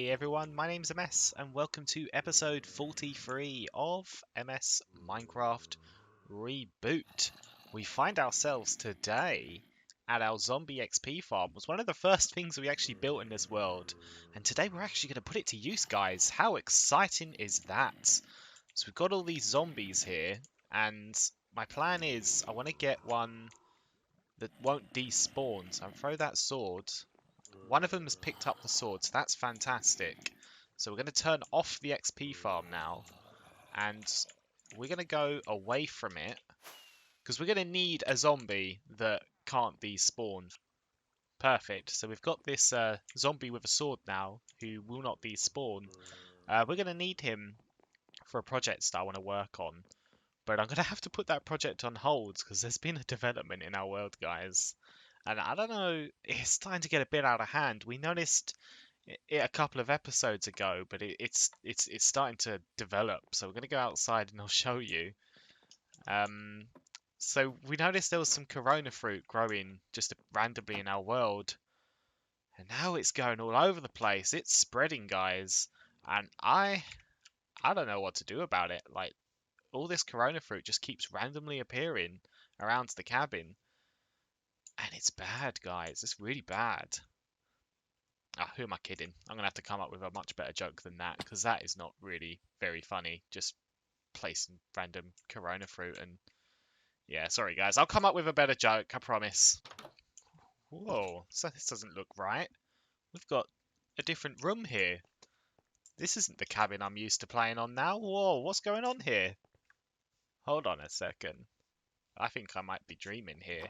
Hey everyone, my name's MS and welcome to episode 43 of MS Minecraft Reboot. We find ourselves today at our zombie XP farm. It was one of the first things we actually built in this world, and today we're actually going to put it to use, guys. How exciting is that? So we've got all these zombies here, and my plan is I want to get one that won't despawn, so I'll throw that sword. One of them has picked up the sword, so that's fantastic. So we're going to turn off the XP farm now, and we're going to go away from it, because we're going to need a zombie that can't despawn. Perfect. So we've got this zombie with a sword now, who will not despawn. We're going to need him for a project that I want to work on, but I'm going to have to put that project on hold, because there's been a development in our world, guys. And I don't know, it's starting to get a bit out of hand. We noticed it a couple of episodes ago, but it's starting to develop. So we're going to go outside and I'll show you. So we noticed there was some corona fruit growing just randomly in our world. And now it's going all over the place. It's spreading, guys. And I don't know what to do about it. Like, all this corona fruit just keeps randomly appearing around the cabin. And it's bad, guys. It's really bad. Ah, who am I kidding? I'm going to have to come up with a much better joke than that, because that is not really very funny. Just placing random corona fruit and... Yeah, sorry guys. I'll come up with a better joke, I promise. Whoa, so this doesn't look right. We've got a different room here. This isn't the cabin I'm used to playing on now. Whoa, what's going on here? Hold on a second. I think I might be dreaming here.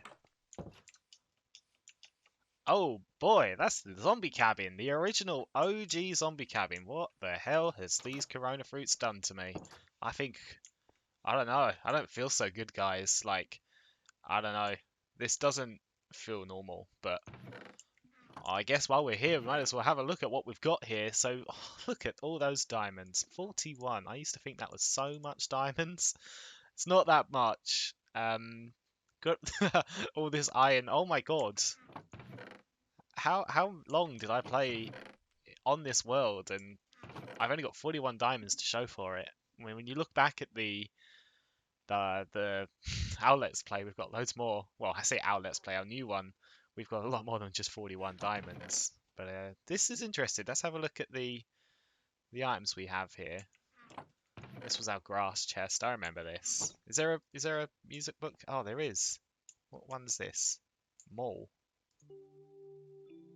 Oh boy, that's the zombie cabin, the original OG zombie cabin. What the hell has these corona fruits done to me? I don't know. I don't feel so good, guys. Like, I don't know. This doesn't feel normal, but I guess while we're here, we might as well have a look at what we've got here. So, look at all those diamonds. 41. I used to think that was so much diamonds. It's not that much. Got all this iron. Oh my god. How long did I play on this world, and I've only got 41 diamonds to show for it. I mean, when you look back at the our Let's Play, we've got loads more. Well, I say our Let's Play, our new one, we've got a lot more than just 41 diamonds. But this is interesting. Let's have a look at the items we have here. This was our grass chest. I remember this. Is there a music book? Oh, there is. What one's this? Mall.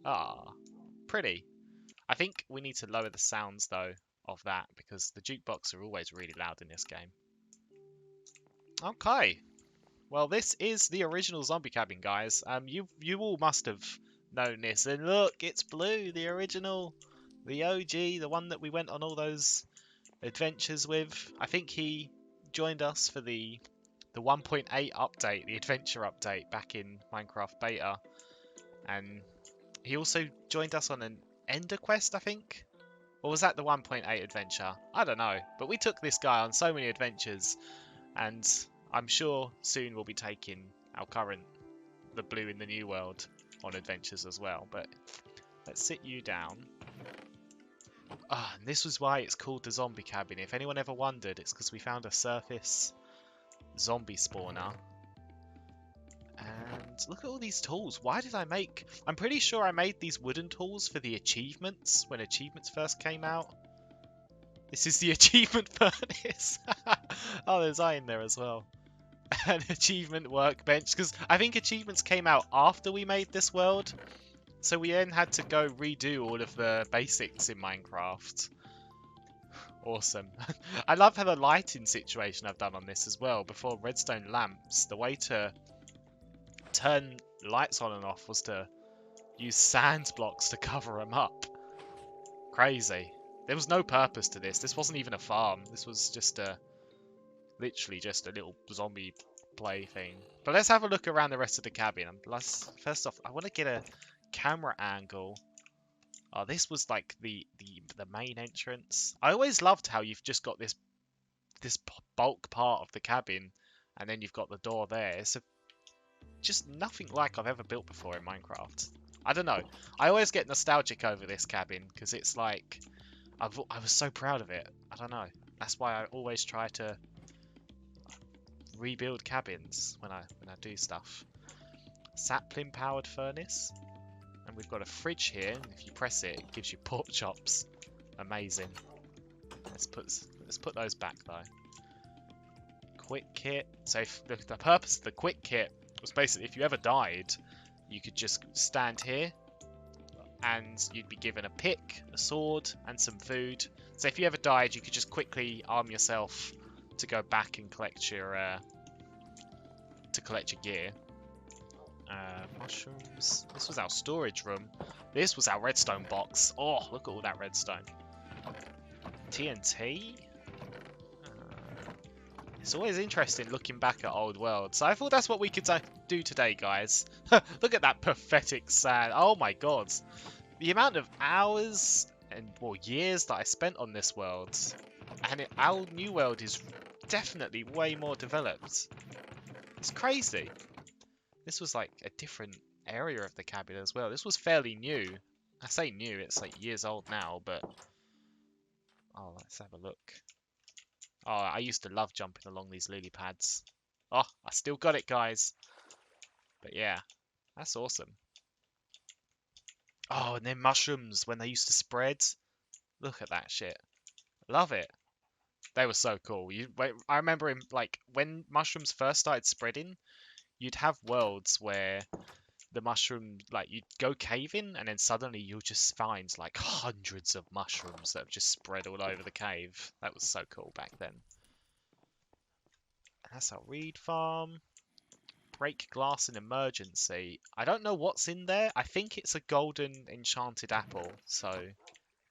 Ah, pretty. I think we need to lower the sounds, though, of that, because the jukebox are always really loud in this game. Okay. Well, this is the original zombie cabin, guys. You all must have known this. And look, it's Blue, the original, the OG, the one that we went on all those adventures with. I think he joined us for the 1.8 update, the adventure update back in Minecraft Beta. And he also joined us on an Ender quest, I think. Or was that the 1.8 adventure? I don't know. But we took this guy on so many adventures, and I'm sure soon we'll be taking our current, the Blue in the New World, on adventures as well. But let's sit you down. Ah, and this was why it's called the zombie cabin. If anyone ever wondered, it's because we found a surface zombie spawner. And look at all these tools. Why did I make... I'm pretty sure I made these wooden tools for the achievements when achievements first came out. This is the achievement furnace. Oh, there's iron there as well. An achievement workbench, because I think achievements came out after we made this world. So we then had to go redo all of the basics in Minecraft. Awesome. I love how the lighting situation I've done on this as well. Before redstone lamps, the way to turn lights on and off was to use sand blocks to cover them up. Crazy. There was no purpose to this. This wasn't even a farm. This was just literally just a little zombie play thing. But let's have a look around the rest of the cabin. First off, I want to get a camera angle. Oh, this was like the main entrance. I always loved how you've just got this bulk part of the cabin, and then you've got the door there. It's just nothing like I've ever built before in Minecraft. I don't know. I always get nostalgic over this cabin because it's like I was so proud of it. I don't know. That's why I always try to rebuild cabins when I do stuff. Sapling powered furnace, and we've got a fridge here. And if you press it, it gives you pork chops. Amazing. Let's put those back though. Quick kit. So if the purpose of the quick kit was basically if you ever died, you could just stand here and you'd be given a pick, a sword, and some food. So if you ever died, you could just quickly arm yourself to go back and collect your gear. Mushrooms. This was our storage room. This was our redstone box. Oh, look at all that redstone. TNT. It's always interesting looking back at old worlds. So I thought that's what we could do today, guys. Look at that pathetic sand. Oh my god. The amount of hours and years that I spent on this world. And our new world is definitely way more developed. It's crazy. This was like a different area of the cabin as well. This was fairly new. I say new, it's like years old now, but... Oh, let's have a look. Oh, I used to love jumping along these lily pads. Oh, I still got it, guys. But yeah, that's awesome. Oh, and then mushrooms, when they used to spread. Look at that shit. Love it. They were so cool. I remember when mushrooms first started spreading, you'd have worlds where the mushroom, you'd go caving and then suddenly you'll just find like hundreds of mushrooms that have just spread all over the cave. That was so cool back then. That's our reed farm. Break glass in emergency. I don't know what's in there. I think it's a golden enchanted apple. So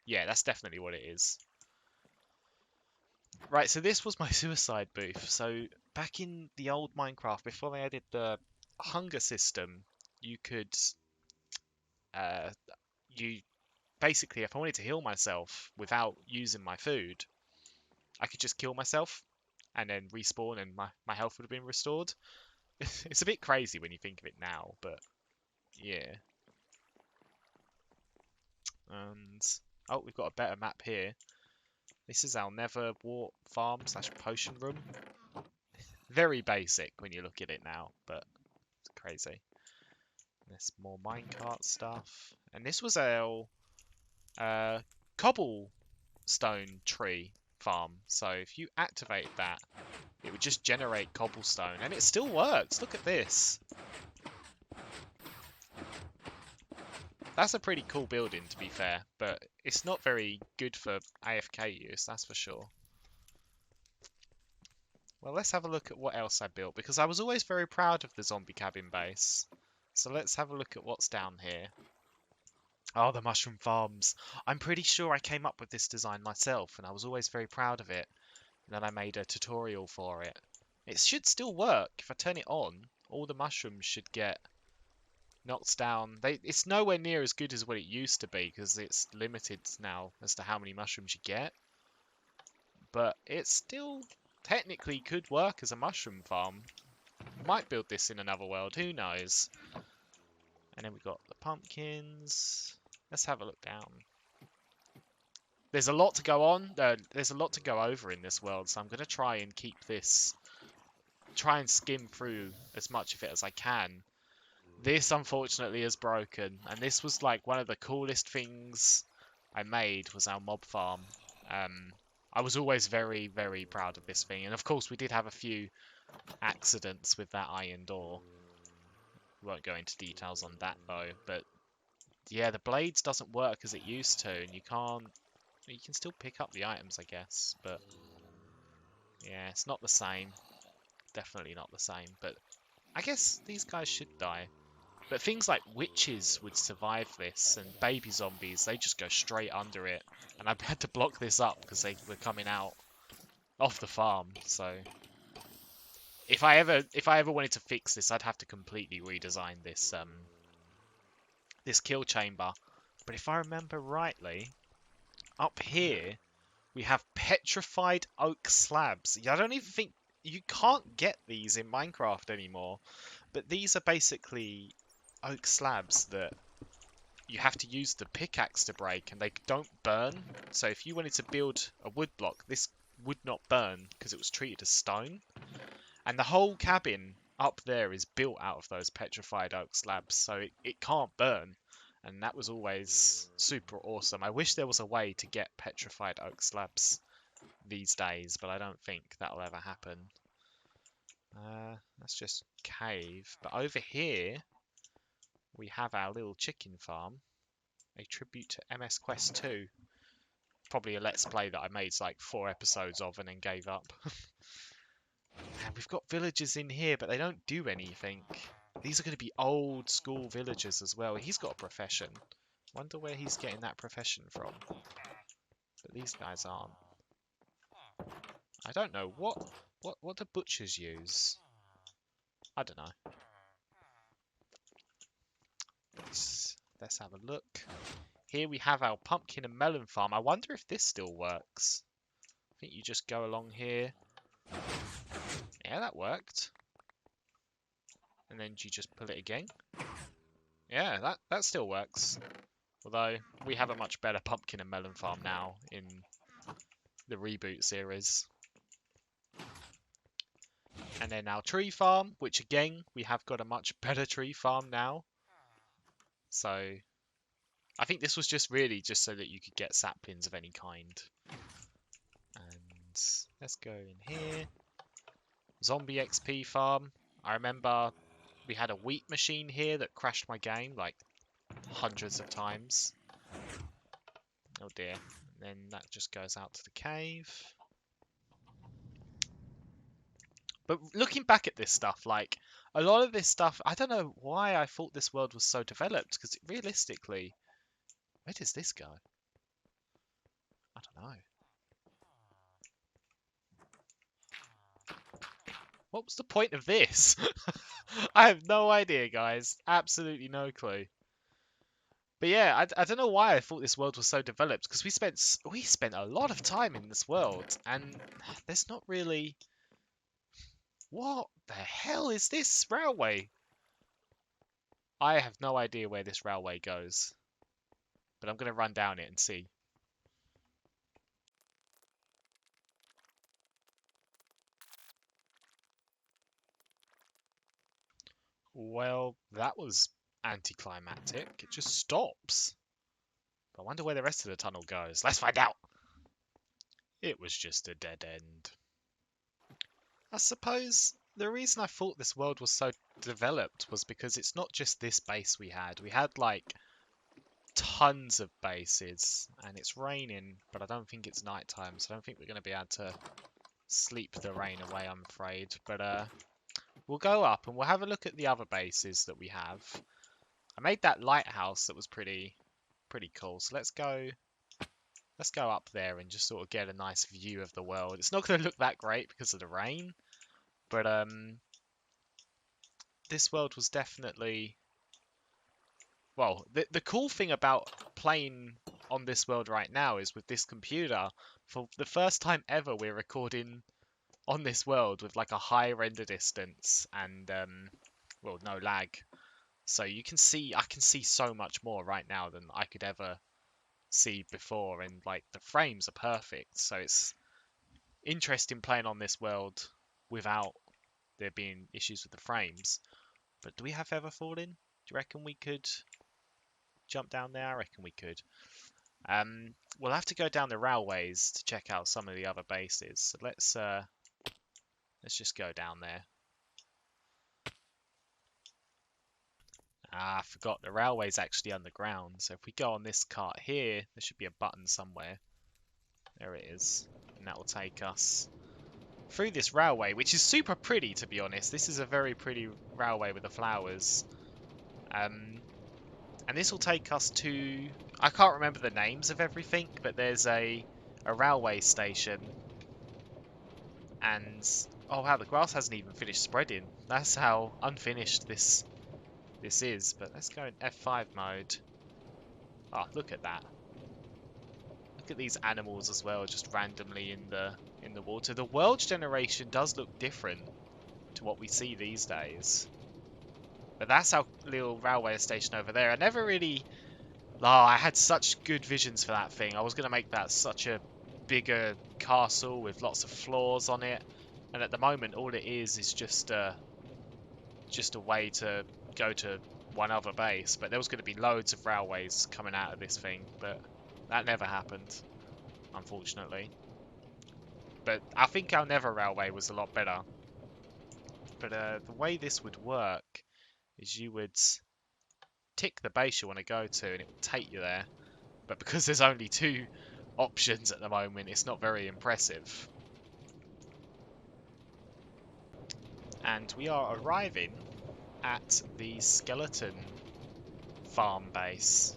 yeah, that's definitely what it is. Right, so this was my suicide booth. So back in the old Minecraft, before they added the hunger system, you could basically, if I wanted to heal myself without using my food, I could just kill myself and then respawn and my health would have been restored. It's a bit crazy when you think of it now, but yeah. And oh, we've got a better map here. This is our nether wart farm / potion room. Very basic when you look at it now, but it's crazy. There's more minecart stuff. And this was our cobblestone tree farm. So if you activate that, it would just generate cobblestone. And it still works. Look at this. That's a pretty cool building, to be fair. But it's not very good for AFK use, that's for sure. Well, let's have a look at what else I built, because I was always very proud of the zombie cabin base. So let's have a look at what's down here. Oh, the mushroom farms. I'm pretty sure I came up with this design myself, and I was always very proud of it. And then I made a tutorial for it. It should still work. If I turn it on, all the mushrooms should get knocked down. It's nowhere near as good as what it used to be, because it's limited now as to how many mushrooms you get. But it still technically could work as a mushroom farm. Might build this in another world, who knows? And then we've got the pumpkins. Let's have a look down. There's a lot to go on. There's a lot to go over in this world, so I'm going to try and keep this... Try and skim through as much of it as I can. This, unfortunately, is broken. And this was, like, one of the coolest things I made was our mob farm. I was always very, very proud of this thing. And, of course, we did have a few accidents with that iron door. We won't go into details on that, though. But, yeah, the blades doesn't work as it used to. And you can't... You can still pick up the items, I guess. But, yeah, it's not the same. Definitely not the same. But I guess these guys should die. But things like witches would survive this, and baby zombies, they just go straight under it. And I had to block this up because they were coming out off the farm. So if I ever wanted to fix this, I'd have to completely redesign this this kill chamber. But if I remember rightly, up here we have petrified oak slabs. I don't even think you can't get these in Minecraft anymore. But these are basically oak slabs that you have to use the pickaxe to break, and they don't burn. So if you wanted to build a wood block, this would not burn because it was treated as stone. And the whole cabin up there is built out of those petrified oak slabs, so it can't burn. And that was always super awesome. I wish there was a way to get petrified oak slabs these days, but I don't think that'll ever happen. That's just cave. But over here, we have our little chicken farm. A tribute to MS Quest 2. Probably a Let's Play that I made like 4 episodes of and then gave up. And we've got villagers in here, but they don't do anything. These are going to be old school villagers as well. He's got a profession. Wonder where he's getting that profession from. But these guys aren't. I don't know. What do butchers use? I don't know. Let's have a look. Here we have our pumpkin and melon farm. I wonder if this still works. I think you just go along here. Yeah, that worked. And then you just pull it again. Yeah, that still works. Although, we have a much better pumpkin and melon farm now in the Reboot series. And then our tree farm, which again, we have got a much better tree farm now. So, I think this was just really just so that you could get saplings of any kind. And let's go in here. Zombie XP farm. I remember we had a wheat machine here that crashed my game like hundreds of times. Oh dear. And then that just goes out to the cave. But looking back at this stuff, like, a lot of this stuff, I don't know why I thought this world was so developed, because realistically, where does this go? I don't know. What was the point of this? I have no idea, guys. Absolutely no clue. But yeah, I don't know why I thought this world was so developed, because we spent a lot of time in this world, and there's not really... What the hell is this railway? I have no idea where this railway goes. But I'm going to run down it and see. Well, that was anticlimactic. It just stops. I wonder where the rest of the tunnel goes. Let's find out. It was just a dead end. I suppose the reason I thought this world was so developed was because it's not just this base we had. We had like tons of bases, and it's raining, but I don't think it's nighttime, so I don't think we're going to be able to sleep the rain away, I'm afraid. But we'll go up and we'll have a look at the other bases that we have. I made that lighthouse that was pretty cool, so let's go up there and just sort of get a nice view of the world. It's not going to look that great because of the rain, but this world was definitely... Well, the cool thing about playing on this world right now is with this computer, for the first time ever, we're recording on this world with like a high render distance and, well, no lag. So I can see so much more right now than I could ever see before, and like the frames are perfect. So it's interesting playing on this world without there being issues with the frames. But do we have feather falling? Do you reckon we could jump down there? I reckon we could. We'll have to go down the railways to check out some of the other bases. So let's just go down there. Ah, I forgot the railway's actually underground. So if we go on this cart here, there should be a button somewhere. There it is. And that will take us through this railway, which is super pretty, to be honest. This is a very pretty railway with the flowers. And this will take us to... I can't remember the names of everything, but there's a railway station. And... oh wow, the grass hasn't even finished spreading. That's how unfinished this is. But let's go in F5 mode. Oh, look at that. Look at these animals as well, just randomly in the water. The world's generation does look different to what we see these days. But that's our little railway station over there. I never really Oh, I had such good visions for that thing. I was going to make that such a bigger castle with lots of floors on it. And at the moment, all it is just a way to go to one other base. But there was going to be loads of railways coming out of this thing, but that never happened, unfortunately. But I think our Nether railway was a lot better. But the way this would work is you would tick the base you want to go to, and it will take you there. But because there's only two options at the moment, it's not very impressive. And we are arriving at the skeleton farm base.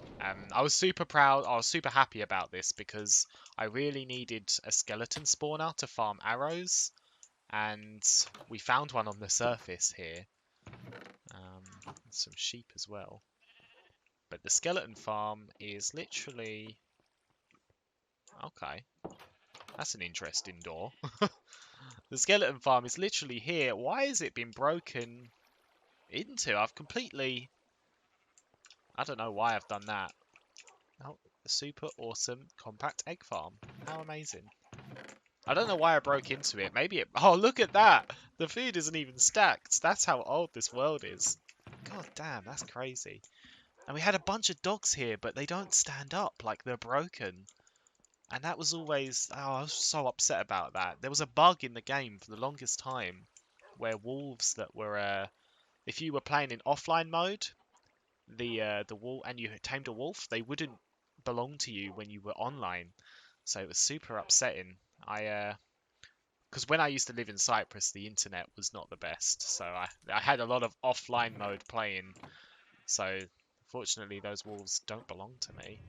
I was super proud, I was super happy about this because I really needed a skeleton spawner to farm arrows, and we found one on the surface here. Some sheep as well. But the skeleton farm is literally... Okay, that's an interesting door. The skeleton farm is literally here. Why has it been broken into? I've completely... I don't know why I've done that. Oh, a super awesome compact egg farm. How amazing. I don't know why I broke into it. Maybe it... Oh, look at that! The food isn't even stacked. That's how old this world is. God damn, that's crazy. And we had a bunch of dogs here, but they don't stand up. Like, they're broken. And that was always... Oh, I was so upset about that. There was a bug in the game for the longest time where wolves that were... if you were playing in offline mode, the wolf and you tamed a wolf, they wouldn't belong to you when you were online. So it was super upsetting. Because when I used to live in Cyprus, the internet was not the best. So I had a lot of offline mode playing. So fortunately, those wolves don't belong to me.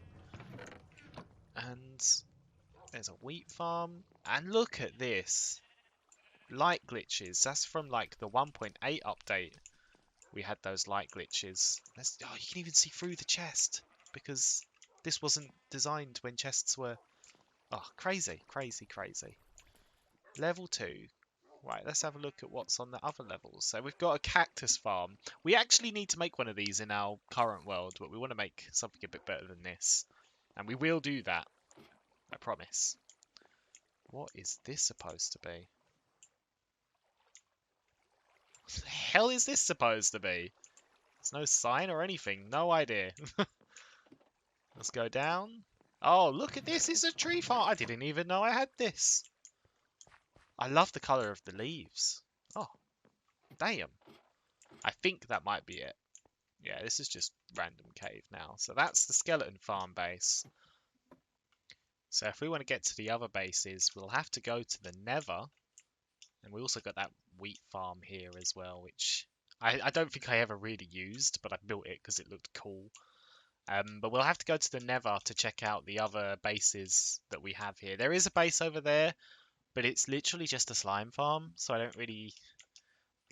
And there's a wheat farm. And look at this. Light glitches. That's from like the 1.8 update. We had those light glitches. Oh, you can even see through the chest because this wasn't designed when chests were... Oh, crazy, crazy, crazy. Level 2. Right, let's have a look at what's on the other levels. So we've got a cactus farm. We actually need to make one of these in our current world, but we want to make something a bit better than this. And we will do that. I promise. What is this supposed to be? What the hell is this supposed to be? There's no sign or anything. No idea. Let's go down. Oh, look at this. It's a tree farm. I didn't even know I had this. I love the colour of the leaves. Oh, damn. I think that might be it. Yeah, this is just random cave now. So that's the skeleton farm base. So if we want to get to the other bases, we'll have to go to the Nether. And we also got that wheat farm here as well, which I don't think I ever really used, but I built it because it looked cool. But we'll have to go to the Nether to check out the other bases that we have here. There is a base over there, but it's literally just a slime farm, so I don't really...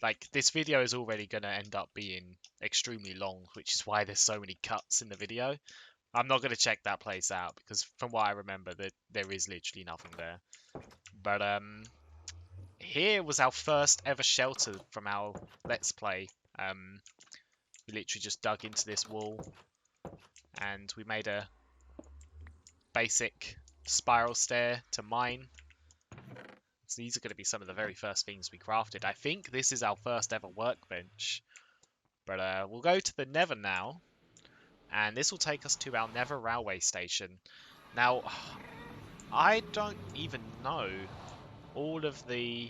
Like, this video is already going to end up being extremely long, which is why there's so many cuts in the video. I'm not going to check that place out, because from what I remember, there is literally nothing there. But, here was our first ever shelter from our Let's Play. We literally just dug into this wall, and we made a basic spiral stair to mine. So these are going to be some of the very first things we crafted. I think this is our first ever workbench. But we'll go to the Nether now. And this will take us to our Nether railway station. Now, I don't even know all of the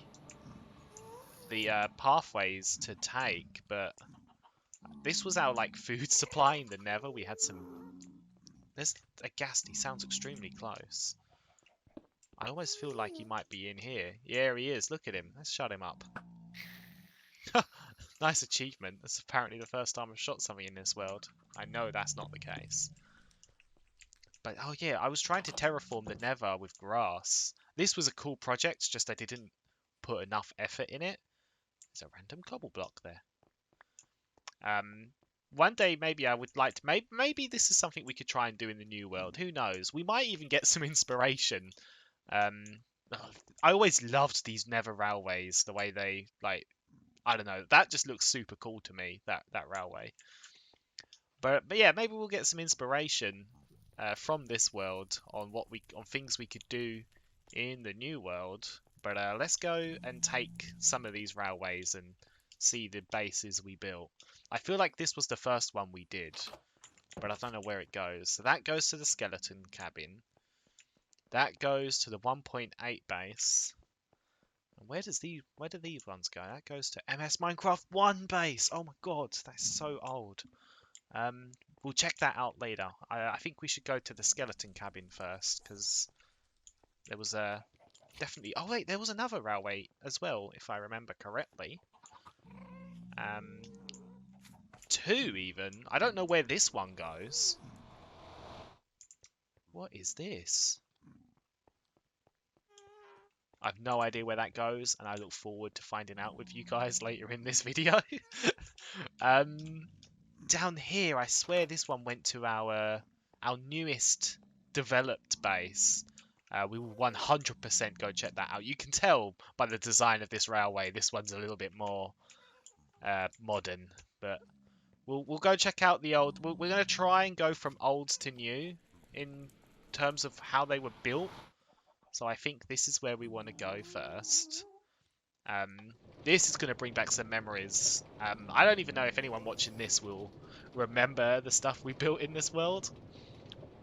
pathways to take, but this was our like food supply in the Nether. We had some... There's a ghast. He sounds extremely close. I almost feel like he might be in here. Yeah, he is. Look at him. Let's shut him up. Nice achievement. That's apparently the first time I've shot something in this world. I know that's not the case. But, oh yeah, I was trying to terraform the Nether with grass. This was a cool project, just I didn't put enough effort in it. There's a random cobble block there. One day maybe I would like to... Maybe this is something we could try and do in the new world. Who knows? We might even get some inspiration. I always loved these Nether railways, the way they, like... I don't know, that just looks super cool to me, that railway. But yeah, maybe we'll get some inspiration from this world on things we could do in the new world. But let's go and take some of these railways and see the bases we built. I feel like this was the first one we did, but I don't know where it goes. So that goes to the skeleton cabin. That goes to the 1.8 base. And where do these ones go? That goes to MS Minecraft 1 base. Oh my god, that's so old. We'll check that out later. I think we should go to the skeleton cabin first, because there was a definitely. Oh wait, there was another railway as well, if I remember correctly. Two even. I don't know where this one goes. What is this? I've no idea where that goes, and I look forward to finding out with you guys later in this video. Down here, I swear this one went to our newest developed base. We will 100% go check that out. You can tell by the design of this railway, this one's a little bit more modern. But we'll go check out the old. We're going to try and go from old to new in terms of how they were built. So I think this is where we want to go first. This is going to bring back some memories. I don't even know if anyone watching this will remember the stuff we built in this world.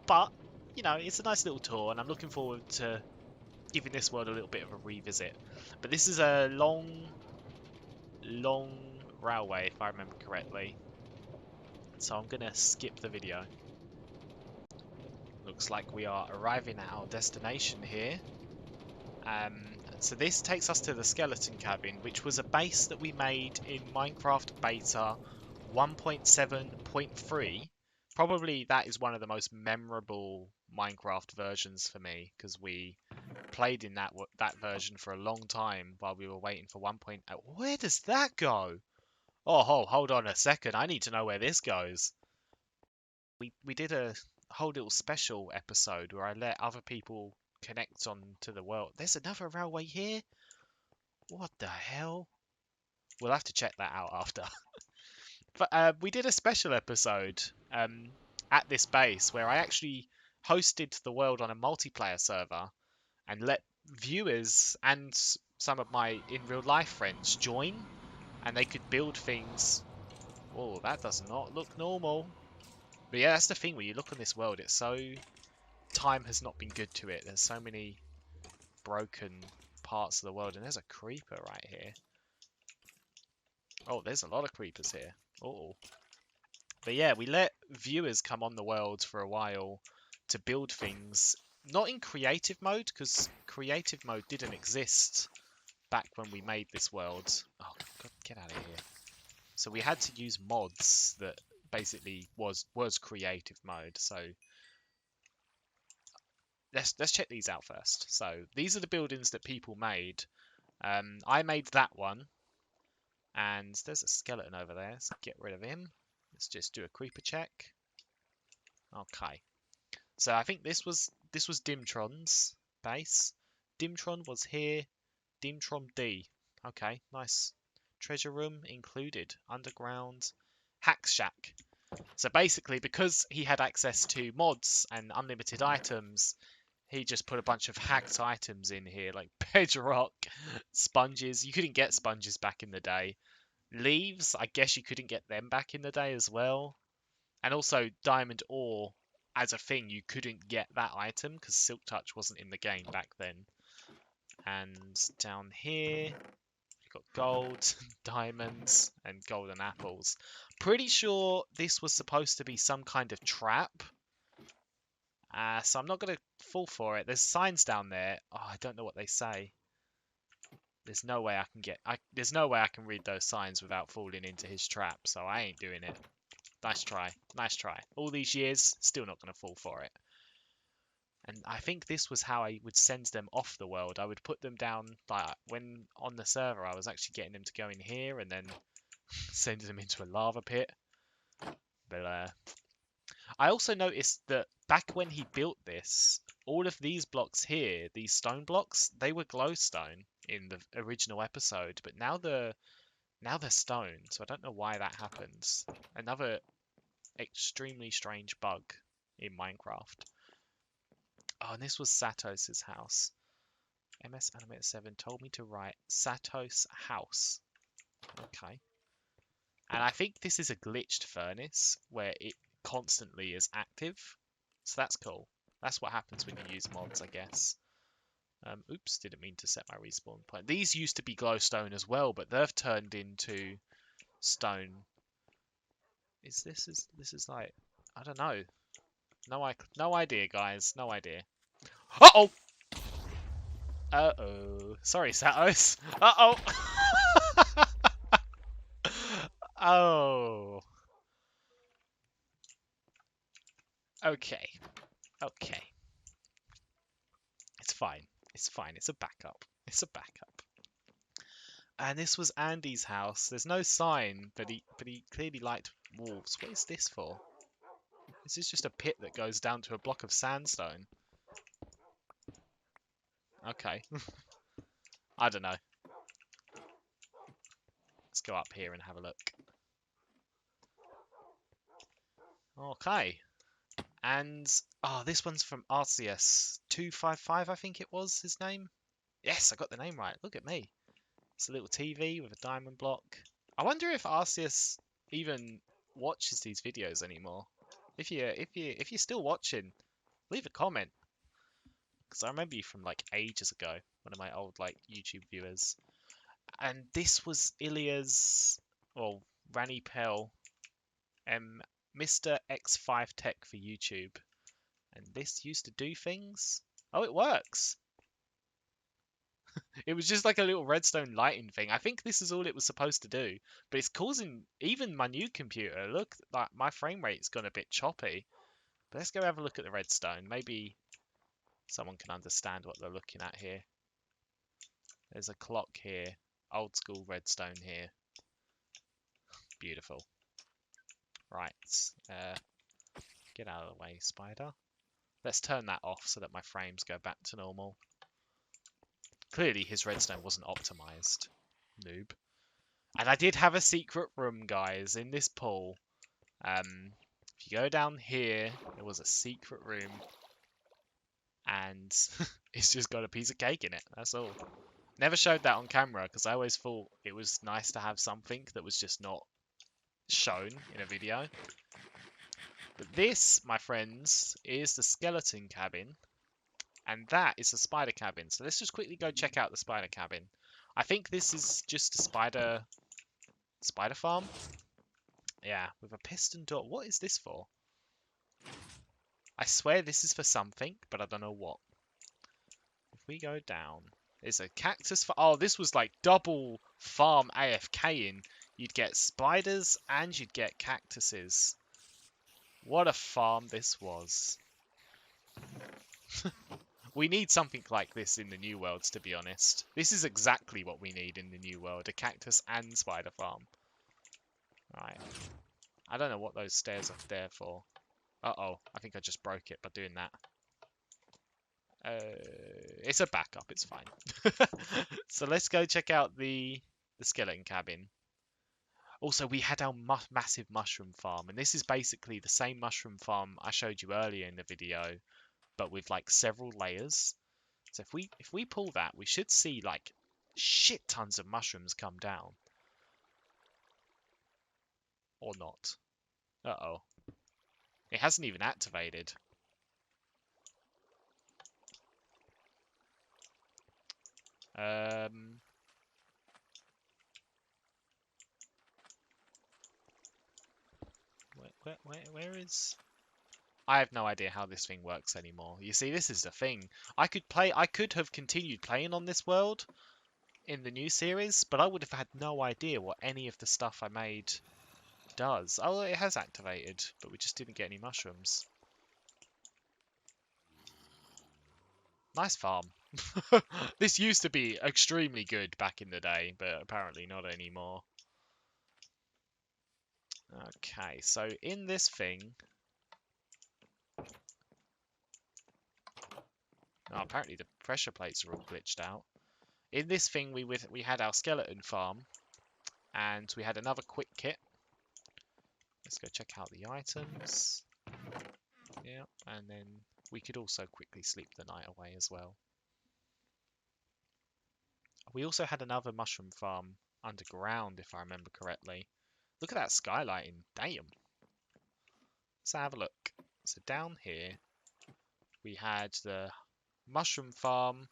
But, you know, it's a nice little tour, and I'm looking forward to giving this world a little bit of a revisit. But this is a long railway, if I remember correctly. So I'm going to skip the video. Looks like we are arriving at our destination here. So this takes us to the skeleton cabin, which was a base that we made in Minecraft Beta 1.7.3. Probably that is one of the most memorable Minecraft versions for me, because we played in that version for a long time while we were waiting for 1.0. Where does that go? Oh, hold on a second. I need to know where this goes. We did a whole little special episode where I let other people connect on to the world. There's another railway here? What the hell? We'll have to check that out after. But we did a special episode at this base where I actually hosted the world on a multiplayer server and let viewers and some of my in real life friends join, and they could build things. Oh, that does not look normal. But yeah, that's the thing when you look on this world, it's so... time has not been good to it. There's so many broken parts of the world, and there's a creeper right here. Oh, there's a lot of creepers here. Oh. But yeah, we let viewers come on the world for a while to build things. Not in creative mode, because creative mode didn't exist back when we made this world. Oh, God, get out of here. So we had to use mods that basically was creative mode. So let's check these out first. So these are the buildings that people made. I made that one. And there's a skeleton over there, so get rid of him. Let's just do a creeper check. Okay. So I think this was Dimtron's base. Dimtron was here. Dimtron D. Okay, nice. Treasure room included. Underground. Hack shack. So basically, because he had access to mods and unlimited items, he just put a bunch of hacked items in here, like bedrock, sponges. You couldn't get sponges back in the day. Leaves, I guess you couldn't get them back in the day as well. And also diamond ore as a thing, you couldn't get that item because Silk Touch wasn't in the game back then. And down here, you've got gold, diamonds, and golden apples. Pretty sure this was supposed to be some kind of trap. So I'm not going to fall for it. There's signs down there. Oh, I don't know what they say. There's no way I can there's no way I can read those signs without falling into his trap, so I ain't doing it. Nice try. Nice try. All these years, still not going to fall for it. And I think this was how I would send them off the world. I would put them down, like, when on the server, I was actually getting them to go in here and then sending them into a lava pit. But I also noticed that back when he built this, all of these blocks here, these stone blocks, they were glowstone in the original episode, but now they're stone, so I don't know why that happens. Another extremely strange bug in Minecraft. Oh, and this was Satos's house. MS Animator 7 told me to write Satos house. Okay. And I think this is a glitched furnace where it constantly is active. So that's cool. That's what happens when you use mods, I guess. Oops, didn't mean to set my respawn point. These used to be glowstone as well, but they've turned into stone. This is like, I don't know. No idea, guys. No idea. Uh-oh! Uh-oh. Sorry, Satos. Uh-oh! Oh. Okay. Okay. It's fine. It's fine. It's a backup. It's a backup. And this was Andy's house. There's no sign, but he clearly liked wolves. What is this for? This is just a pit that goes down to a block of sandstone. Okay. I don't know. Let's go up here and have a look. Okay. And, oh, this one's from RCS 255, I think it was his name. Yes, I got the name right. Look at me. It's a little TV with a diamond block. I wonder if Arceus even watches these videos anymore. If you're still watching, leave a comment. Because I remember you from like ages ago, one of my old like YouTube viewers. And this was Ilya's, or Rani Pell, Mr. X5 Tech for YouTube. And this used to do things. Oh, it works. It was just like a little redstone lighting thing. I think this is all it was supposed to do. But it's causing even my new computer. Look, like my frame rate's gone a bit choppy. But let's go have a look at the redstone. Maybe someone can understand what they're looking at here. There's a clock here. Old school redstone here. Beautiful. Right. Get out of the way, spider. Let's turn that off so that my frames go back to normal. Clearly his redstone wasn't optimized. Noob. And I did have a secret room, guys, in this pool. If you go down here, there was a secret room. And it's just got a piece of cake in it. That's all. Never showed that on camera because I always thought it was nice to have something that was just not shown in a video. But this, my friends, is the skeleton cabin. And that is the spider cabin. So let's just quickly go check out the spider cabin. I think this is just a spider farm. Yeah, with a piston door. What is this for? I swear this is for something, but I don't know what. If we go down, there's a cactus for... Oh, this was like double farm AFKing. You'd get spiders and you'd get cactuses. What a farm this was. We need something like this in the New Worlds, to be honest. This is exactly what we need in the New World. A cactus and spider farm. Right. I don't know what those stairs are there for. Uh-oh. I think I just broke it by doing that. It's a backup. It's fine. So let's go check out the skeleton cabin. Also, we had our massive mushroom farm. And this is basically the same mushroom farm I showed you earlier in the video, but with like several layers. So if we pull that, we should see like shit tons of mushrooms come down. Or not. Uh-oh. It hasn't even activated. Where is... I have no idea how this thing works anymore. You see, this is the thing. I could have continued playing on this world in the new series, but I would have had no idea what any of the stuff I made does. Oh, it has activated, but we just didn't get any mushrooms. Nice farm. This used to be extremely good back in the day, but apparently not anymore. Okay, so in this thing... Oh, apparently the pressure plates are all glitched out. In this thing, we had our skeleton farm, and we had another quick kit. Let's go check out the items. Yeah, and then we could also quickly sleep the night away as well. We also had another mushroom farm underground, if I remember correctly. Look at that skylighting. Damn. Let's have a look. So down here, we had the mushroom farm,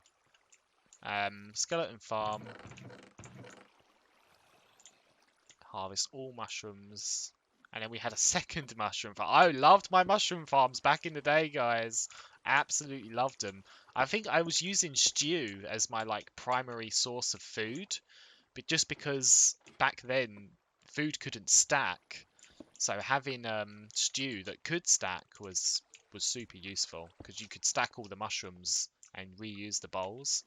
skeleton farm, harvest all mushrooms, and then we had a second mushroom farm. I loved my mushroom farms back in the day, guys. Absolutely loved them. I think I was using stew as my like primary source of food, but just because back then food couldn't stack, so having stew that could stack was super useful because you could stack all the mushrooms and reuse the bowls.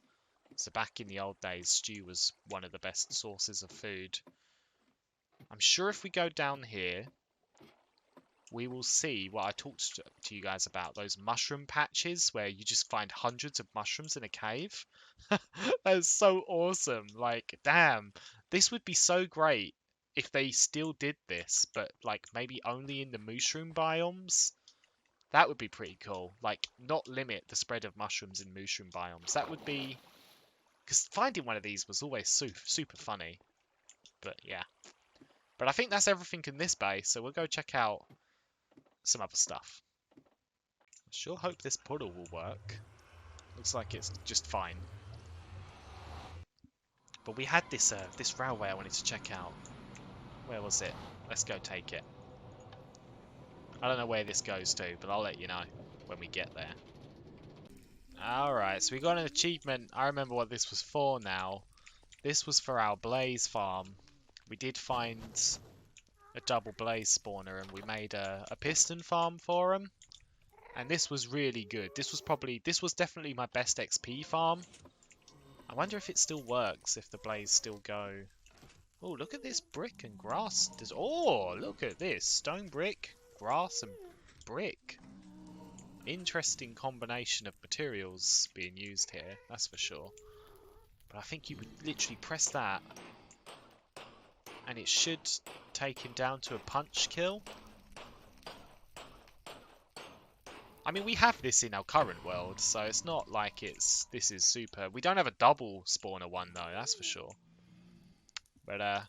So back in the old days, stew was one of the best sources of food. I'm sure if we go down here, we will see what I talked to you guys about, those mushroom patches where you just find hundreds of mushrooms in a cave. That is so awesome. Like, damn, this would be so great if they still did this, but like maybe only in the mushroom biomes. That would be pretty cool. Like, not limit the spread of mushrooms in mushroom biomes. That would be... Because finding one of these was always super funny. But yeah. But I think that's everything in this base, so we'll go check out some other stuff. I sure hope this portal will work. Looks like it's just fine. But we had this this railway I wanted to check out. Where was it? Let's go take it. I don't know where this goes to, but I'll let you know when we get there. Alright, so we got an achievement. I remember what this was for now. This was for our blaze farm. We did find a double blaze spawner and we made a piston farm for him. And this was really good. This was definitely my best XP farm. I wonder if it still works, if the blaze still go. Oh, look at this brick and grass. Oh, look at this. Stone brick, grass and brick. Interesting combination of materials being used here, that's for sure. But I think you would literally press that and it should take him down to a punch kill. I mean, we have this in our current world, so it's not like this is super. We don't have a double spawner one though, that's for sure. But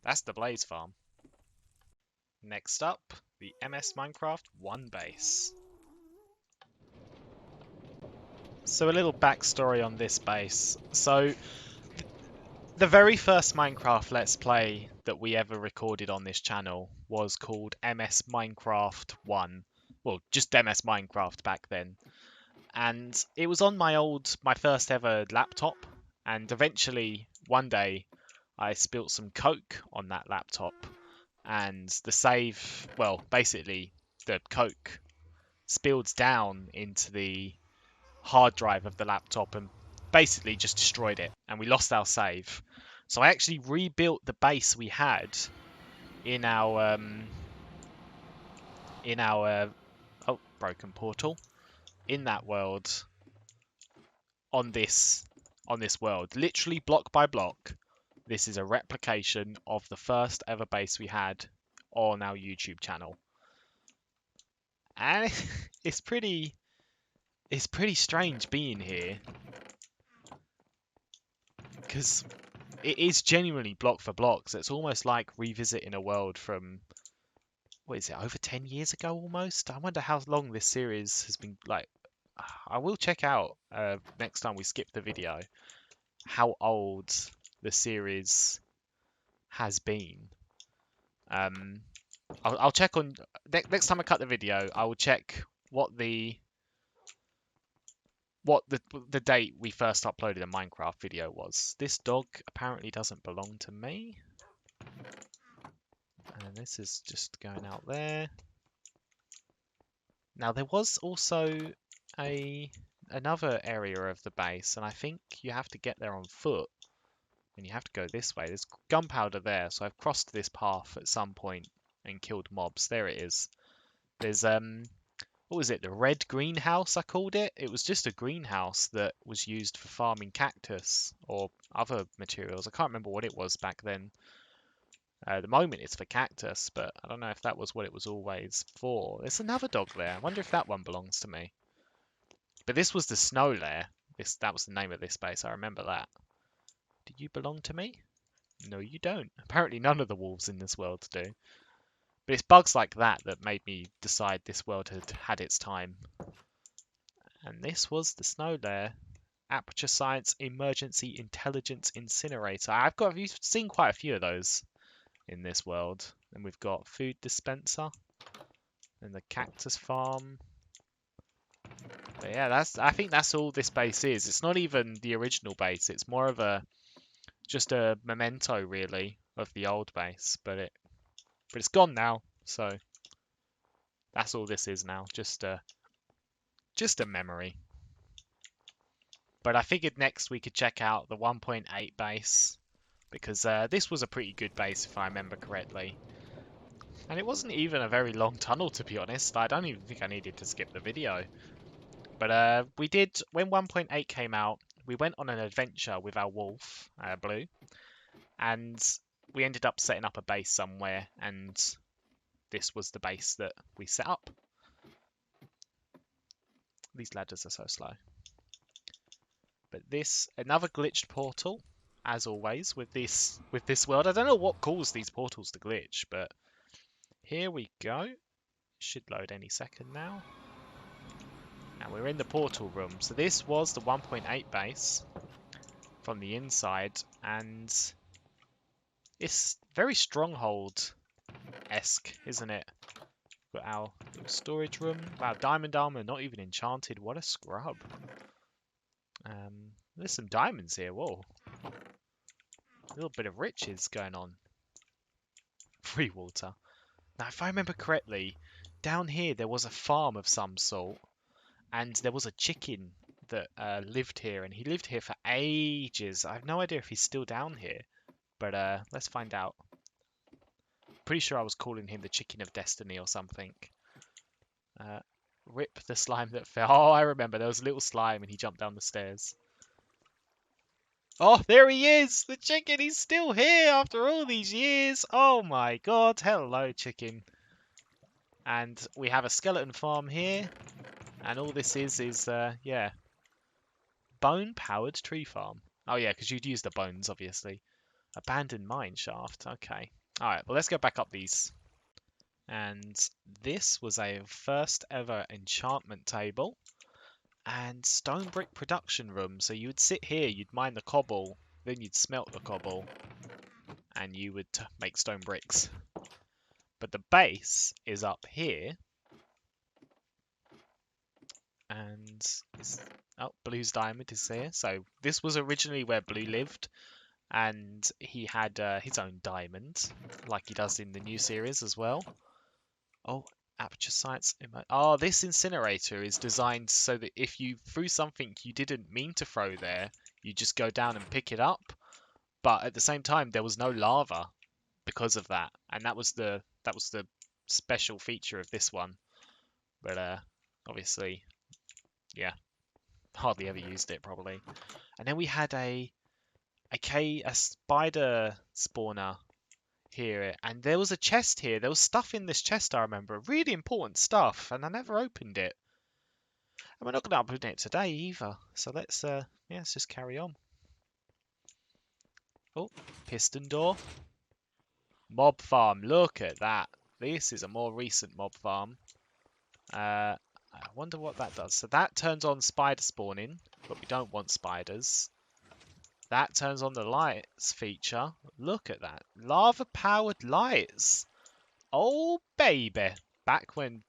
that's the Blaze farm. Next up, the MS Minecraft 1 base. So a little backstory on this base. So the very first Minecraft Let's Play that we ever recorded on this channel was called MS Minecraft 1. Well, just MS Minecraft back then. And it was on my first ever laptop. And eventually, one day, I spilt some Coke on that laptop. And the save, well, basically, the Coke spilled down into the hard drive of the laptop and basically just destroyed it. And we lost our save. So I actually rebuilt the base we had in our oh, broken portal in that world on this world, literally block by block. This is a replication of the first ever base we had on our YouTube channel, and it's pretty strange being here because it is genuinely block for block. So it's almost like revisiting a world from, what is it, over 10 years ago almost? I wonder how long this series has been, like, I will check out next time we skip the video how old the series has been. I'll check on, next time I cut the video, I will check what the date we first uploaded a Minecraft video was. This dog apparently doesn't belong to me. And this is just going out there. Now there was also another area of the base, and I think you have to get there on foot. And you have to go this way. There's gunpowder there, so I've crossed this path at some point and killed mobs. There it is. There's what was it? The red greenhouse, I called it. It was just a greenhouse that was used for farming cactus or other materials. I can't remember what it was back then. At the moment it's for cactus, but I don't know if that was what it was always for. There's another dog there. I wonder if that one belongs to me. But this was the snow lair. That was the name of this base. I remember that. Do you belong to me? No, you don't. Apparently none of the wolves in this world do. But it's bugs like that that made me decide this world had had its time. And this was the snow lair. Aperture Science Emergency Intelligence Incinerator. You've seen quite a few of those in this world. And we've got food dispenser and the cactus farm. But yeah, I think that's all this base is. It's not even the original base. It's more of just a memento really of the old base, but it's gone now. So that's all this is now. Just a memory. But I figured next we could check out the 1.8 base because this was a pretty good base if I remember correctly. And it wasn't even a very long tunnel, to be honest. I don't even think I needed to skip the video. But we did, when 1.8 came out, we went on an adventure with our wolf, Blue, and we ended up setting up a base somewhere, and this was the base that we set up. These ladders are so slow. But another glitched portal, as always, with this world. I don't know what caused these portals to glitch, but here we go. Should load any second now. And we're in the portal room. So this was the 1.8 base from the inside, and it's very stronghold-esque, isn't it? Got our little storage room. Wow, diamond armor, not even enchanted. What a scrub. There's some diamonds here. Whoa. A little bit of riches going on. Free water. Now, if I remember correctly, down here there was a farm of some sort. And there was a chicken that lived here, and he lived here for ages. I have no idea if he's still down here, but let's find out. Pretty sure I was calling him the Chicken of Destiny or something. Rip the slime that fell. Oh, I remember. There was a little slime, and he jumped down the stairs. Oh, there he is! The chicken, he's still here after all these years! Oh my god, hello chicken. And we have a skeleton farm here. And all this is yeah, bone-powered tree farm. Oh yeah, because you'd use the bones, obviously. Abandoned mine shaft. Okay. Alright, well let's go back up these. And this was a first ever enchantment table. And stone brick production room. So you would sit here, you'd mine the cobble, then you'd smelt the cobble. And you would make stone bricks. But the base is up here. And Blue's diamond is here. So this was originally where Blue lived, and he had his own diamond, like he does in the new series as well. Oh, aperture science. Oh, this incinerator is designed so that if you threw something you didn't mean to throw there, you just go down and pick it up. But at the same time, there was no lava because of that, and that was the special feature of this one. But obviously. Yeah, hardly ever used it probably. And then we had a spider spawner here, and there was a chest here. There was stuff in this chest, I remember, really important stuff, and I never opened it. And we're not going to open it today either. So let's just carry on. Oh, piston door. Mob farm. Look at that. This is a more recent mob farm. I wonder what that does. So that turns on spider spawning, but we don't want spiders. That turns on the lights feature. Look at that. Lava-powered lights. Oh, baby. Back when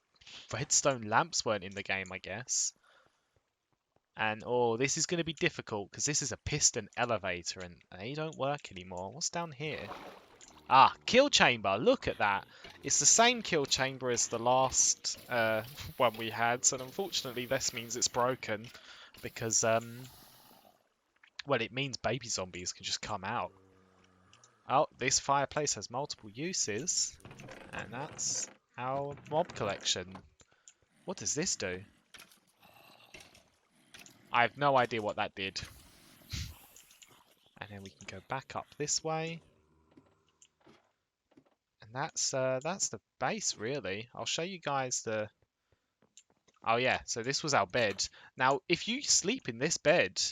redstone lamps weren't in the game, I guess. And, oh, this is going to be difficult because this is a piston elevator and they don't work anymore. What's down here? Ah, kill chamber. Look at that. It's the same kill chamber as the last one we had. So unfortunately, this means it's broken because, well, it means baby zombies can just come out. Oh, this fireplace has multiple uses. And that's our mob collection. What does this do? I have no idea what that did. And then we can go back up this way. That's the base really. I'll show you guys the. Oh yeah, so this was our bed. Now, if you sleep in this bed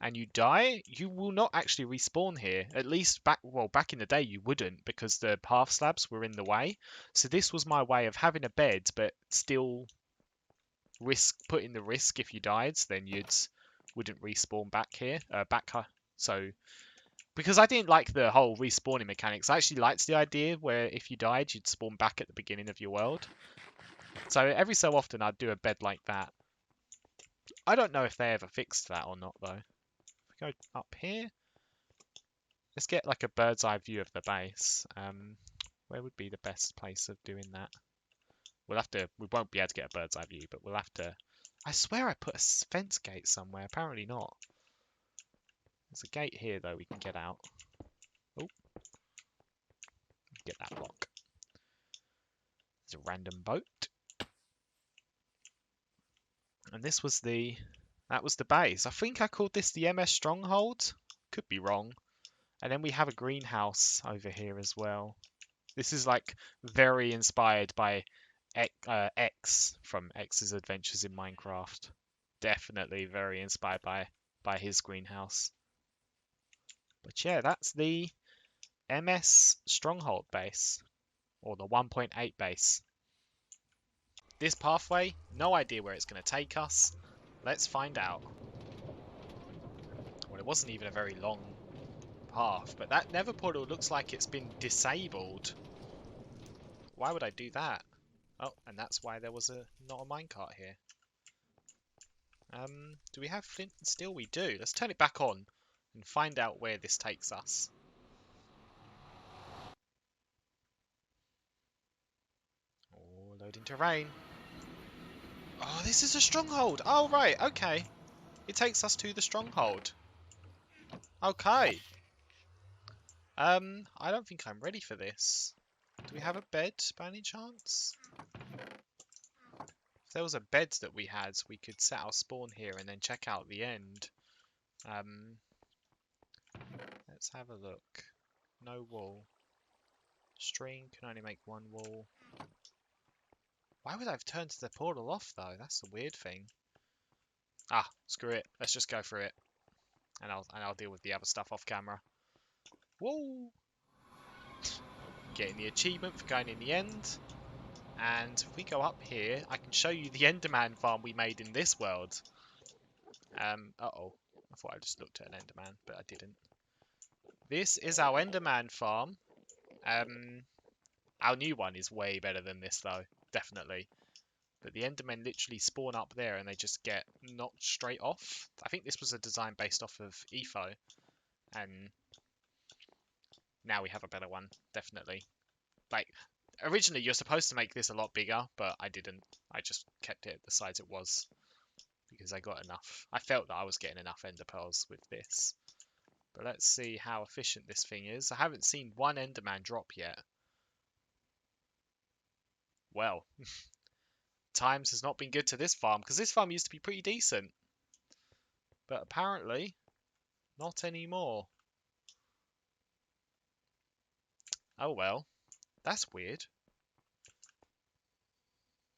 and you die, you will not actually respawn here. At least back in the day you wouldn't because the path slabs were in the way. So this was my way of having a bed but still putting the risk if you died, so then wouldn't respawn back here. So because I didn't like the whole respawning mechanics, I actually liked the idea where if you died you'd spawn back at the beginning of your world. So every so often I'd do a bed like that. I don't know if they ever fixed that or not though. If we go up here, let's get like a bird's eye view of the base. Where would be the best place of doing that? We won't be able to get a bird's eye view, but we'll have to. I swear I put a fence gate somewhere. Apparently not. There's a gate here though we can get out. Oh, get that block. There's a random boat. And that was the base. I think I called this the MS Stronghold. Could be wrong. And then we have a greenhouse over here as well. This is like very inspired by X from X's Adventures in Minecraft. Definitely very inspired by his greenhouse. But yeah, that's the MS Stronghold base, or the 1.8 base. This pathway, no idea where it's going to take us. Let's find out. Well, it wasn't even a very long path, but that nether portal looks like it's been disabled. Why would I do that? Oh, and that's why there was not a minecart here. Do we have flint and steel? We do. Let's turn it back on and find out where this takes us. Oh, loading terrain. Oh, this is a stronghold. Oh, right. Okay. It takes us to the stronghold. Okay. I don't think I'm ready for this. Do we have a bed by any chance? If there was a bed that we had, we could set our spawn here and then check out the end. Let's have a look. No wall. String can only make one wall. Why would I have turned the portal off though? That's the weird thing. Ah, screw it. Let's just go through it, and I'll deal with the other stuff off camera. Whoa! Getting the achievement for going in the end. And if we go up here, I can show you the Enderman farm we made in this world. Uh-oh. I thought I just looked at an Enderman, but I didn't. This is our Enderman farm. Our new one is way better than this though, definitely. But the Endermen literally spawn up there and they just get knocked straight off. I think this was a design based off of EFO. And now we have a better one, definitely. Like, originally you're supposed to make this a lot bigger, but I didn't. I just kept it the size it was. Because I got enough. I felt that I was getting enough ender pearls with this. But let's see how efficient this thing is. I haven't seen one Enderman drop yet. Well, times has not been good to this farm, because this farm used to be pretty decent. But apparently, not anymore. Oh well, that's weird.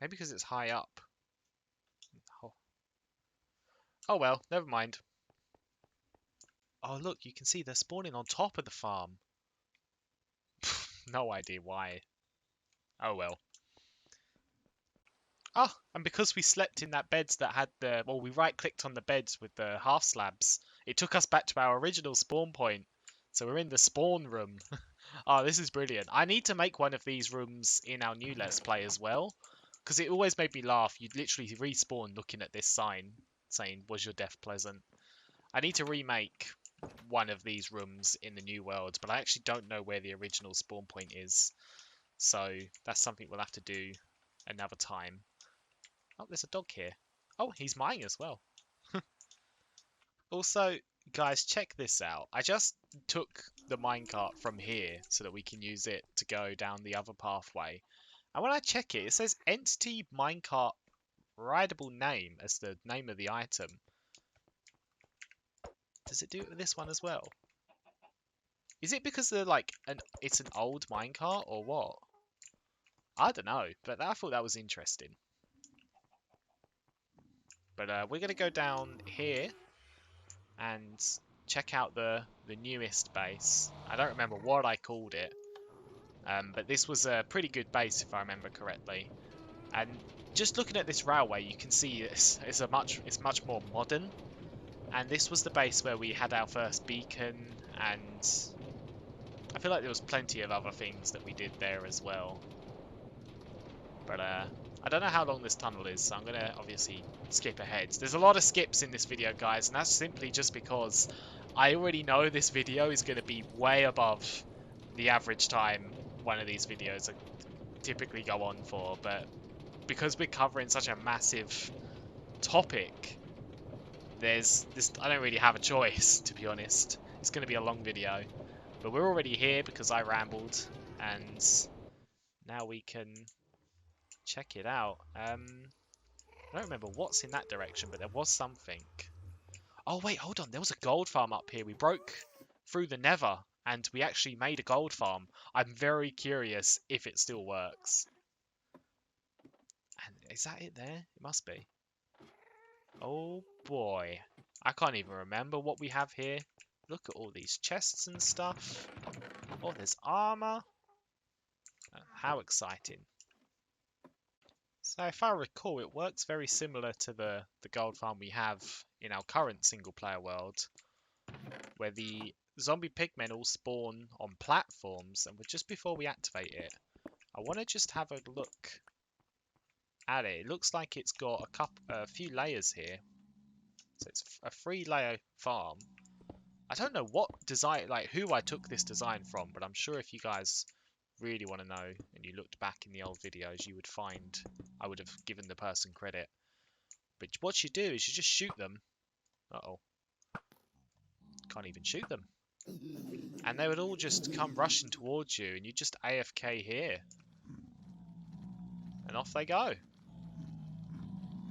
Maybe because it's high up. Oh well, never mind. Oh look, you can see they're spawning on top of the farm. No idea why. Oh well. Oh, and because we slept in that beds that had the... Well, we right-clicked on the beds with the half slabs. It took us back to our original spawn point. So we're in the spawn room. Oh, this is brilliant. I need to make one of these rooms in our new Let's Play as well. Because it always made me laugh. You'd literally respawn looking at this sign saying, "Was your death pleasant?" I need to remake one of these rooms in the new world, but I actually don't know where the original spawn point is. So that's something we'll have to do another time. Oh, there's a dog here. Oh, he's mine as well. Also, guys, check this out. I just took the minecart from here so that we can use it to go down the other pathway. And when I check it, it says Entity Minecart Rideable Name as the name of the item. Does it do it with this one as well? Is it because they're like it's an old minecart or what? I don't know, but I thought that was interesting. But we're gonna go down here and check out the newest base. I don't remember what I called it, but this was a pretty good base if I remember correctly. And just looking at this railway, you can see it's much more modern. And this was the base where we had our first beacon, and I feel like there was plenty of other things that we did there as well. But I don't know how long this tunnel is, so I'm going to obviously skip ahead. There's a lot of skips in this video, guys, and that's simply just because I already know this video is going to be way above the average time one of these videos typically go on for. But because we're covering such a massive topic, I don't really have a choice, to be honest. It's going to be a long video. But we're already here because I rambled, and now we can check it out. I don't remember what's in that direction, but there was something. Oh wait, hold on. There was a gold farm up here. We broke through the nether, and we actually made a gold farm. I'm very curious if it still works. And is that it there? It must be. Oh boy. I can't even remember what we have here. Look at all these chests and stuff. Oh, there's armor. How exciting. So if I recall, it works very similar to the gold farm we have in our current single player world, where the zombie pigmen all spawn on platforms, and just before we activate it, I want to just have a look at it. It looks like it's got a few layers here. So it's a 3-layer farm. I don't know what design, like who I took this design from, but I'm sure if you guys really want to know and you looked back in the old videos, you would find I would have given the person credit. But what you do is you just shoot them. Uh-oh. Can't even shoot them. And they would all just come rushing towards you, and you just AFK here. And off they go.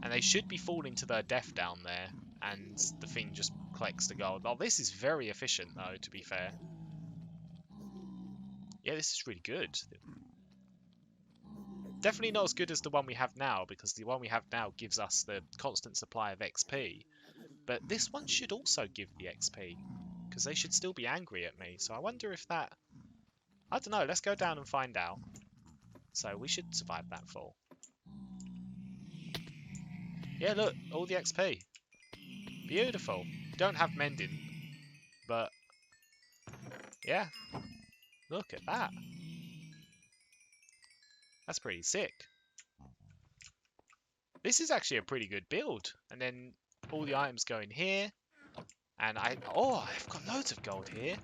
And they should be falling to their death down there, and the thing just collects the gold. Oh, this is very efficient, though, to be fair. Yeah, this is really good. Definitely not as good as the one we have now, because the one we have now gives us the constant supply of XP. But this one should also give the XP, because they should still be angry at me. So I wonder if that... I don't know, let's go down and find out. So we should survive that fall. Yeah, look, all the XP. Beautiful. Don't have mending, but yeah, look at that. That's pretty sick. This is actually a pretty good build. And then all the items go in here. And I've got loads of gold here.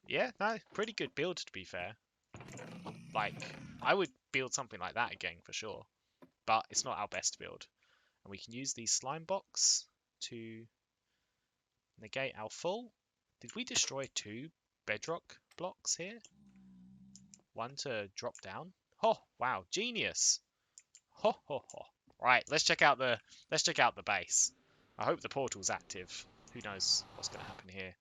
Yeah, no, pretty good build to be fair. Like, I would build something like that again for sure. But it's not our best build. And we can use these slime blocks to negate our fall. Did we destroy 2 bedrock blocks here? 1 to drop down. Oh, wow, genius. Ho ho ho. Right, let's check out the base. I hope the portal's active. Who knows what's going to happen here.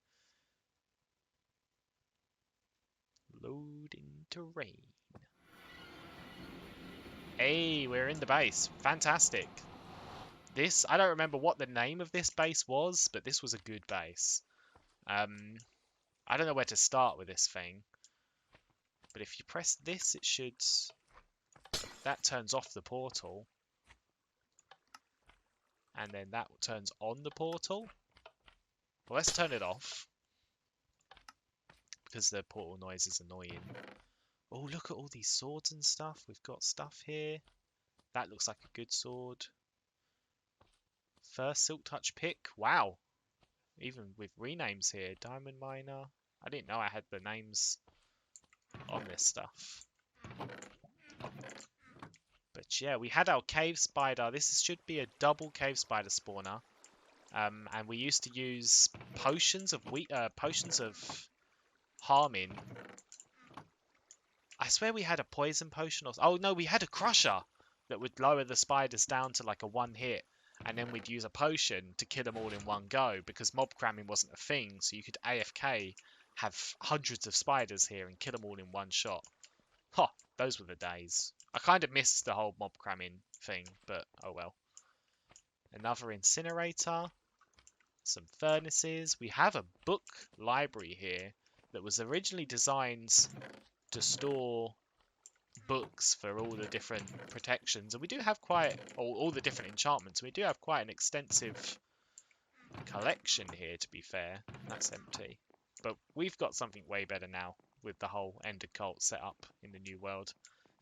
Loading terrain. Hey, we're in the base. Fantastic. This, I don't remember what the name of this base was, but this was a good base. I don't know where to start with this thing. But if you press this, it should... That turns off the portal. And then that turns on the portal. Well, let's turn it off. Because the portal noise is annoying. Oh, look at all these swords and stuff. We've got stuff here. That looks like a good sword. First Silk Touch pick. Wow. Even with renames here. Diamond Miner. I didn't know I had the names on this stuff. But yeah, we had our cave spider. This should be a double cave spider spawner. And we used to use potions of harming. I swear we had a poison potion or... Oh no, we had a crusher that would lower the spiders down to like a 1 hit. And then we'd use a potion to kill them all in one go because mob cramming wasn't a thing. So you could AFK have hundreds of spiders here and kill them all in one shot. Ha! Those were the days. I kind of missed the whole mob cramming thing, but oh well. Another incinerator. Some furnaces. We have a book library here that was originally designed to store books for all the different protections, and we do have quite all the different enchantments. We do have quite an extensive collection here, to be fair. That's empty, but we've got something way better now with the whole Ender Cult set up in the new world.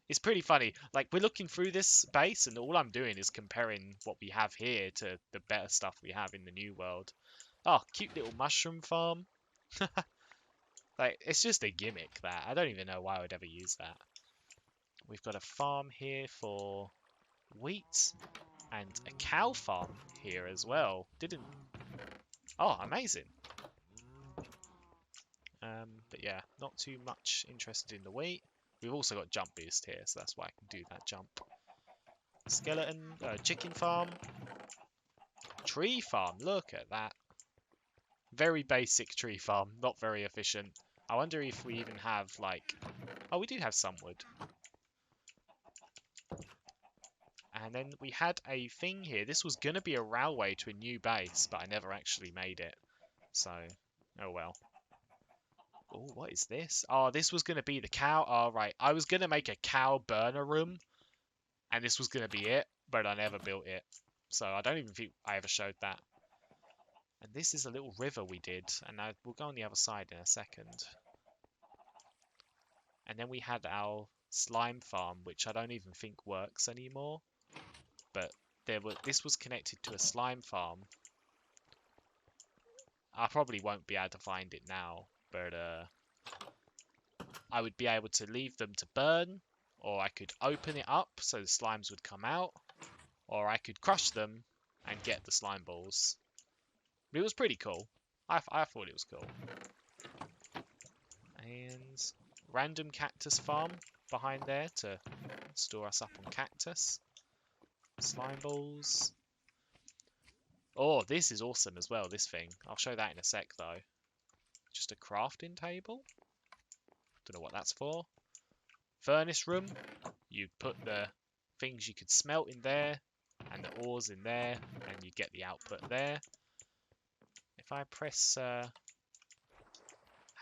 It's pretty funny. Like, we're looking through this base, and all I'm doing is comparing what we have here to the better stuff we have in the new world. Oh, cute little mushroom farm. Like, it's just a gimmick, that. I don't even know why I would ever use that. We've got a farm here for wheat and a cow farm here as well. Oh, amazing. But yeah, not too much interested in the wheat. We've also got jump boost here, so that's why I can do that jump. Skeleton, chicken farm. Tree farm, look at that. Very basic tree farm, not very efficient. I wonder if we even have, like... Oh, we do have some wood. And then we had a thing here. This was going to be a railway to a new base, but I never actually made it. So, oh well. Oh, what is this? Oh, this was going to be the cow. Oh, right. I was going to make a cow burner room, and this was going to be it, but I never built it. So I don't even think I ever showed that. And this is a little river we did, and we'll go on the other side in a second. And then we had our slime farm, which I don't even think works anymore. But this was connected to a slime farm. I probably won't be able to find it now, but I would be able to leave them to burn, or I could open it up so the slimes would come out, or I could crush them and get the slime balls. It was pretty cool. I thought it was cool. And random cactus farm behind there to store us up on cactus. Slime balls. Oh, this is awesome as well, this thing. I'll show that in a sec, though. Just a crafting table. Don't know what that's for. Furnace room. You'd put the things you could smelt in there, and the ores in there, and you'd get the output there. If I press... how